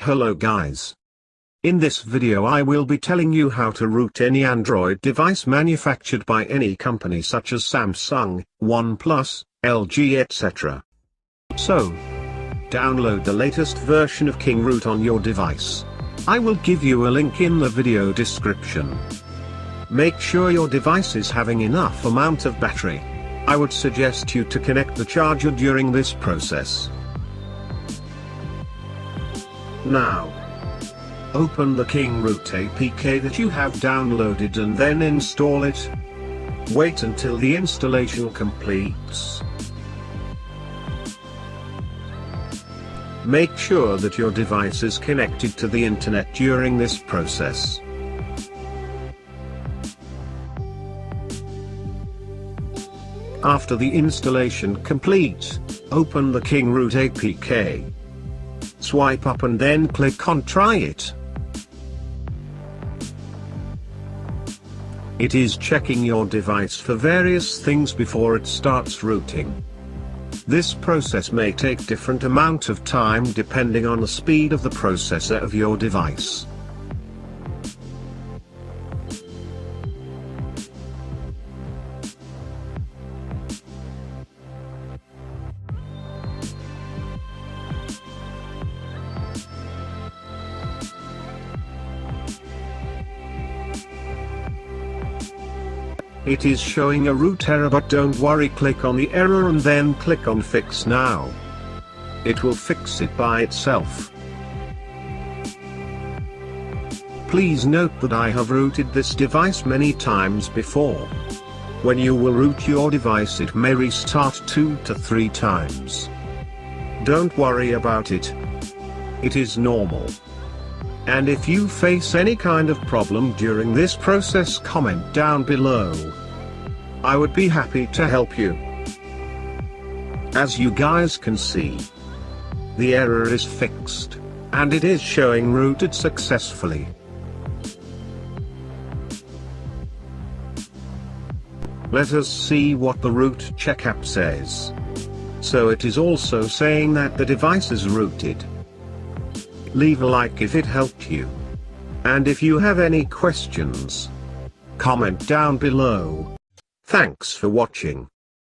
Hello guys. In this video I will be telling you how to root any Android device manufactured by any company such as Samsung, OnePlus, LG etc. So, download the latest version of kingroot on your device. I will give you a link in the video description. Make sure your device is having enough amount of battery. I would suggest you to connect the charger during this process. Now, open the kingroot APK that you have downloaded and then install it. Wait until the installation completes. Make sure that your device is connected to the internet during this process. After the installation complete, open the kingroot APK. Swipe up and then click on Try It. It is checking your device for various things before it starts rooting. This process may take different amount of time depending on the speed of the processor of your device. It is showing a root error, but don't worry, click on the error and then click on Fix Now. It will fix it by itself. Please note that I have rooted this device many times before. When you will root your device it may restart 2 to 3 times. Don't worry about it. It is normal. And if you face any kind of problem during this process, comment down below. I would be happy to help you. As you guys can see, the error is fixed, and it is showing rooted successfully. Let us see what the root check app says. So it is also saying that the device is rooted. Leave a like if it helped you. And if you have any questions, comment down below. Thanks for watching.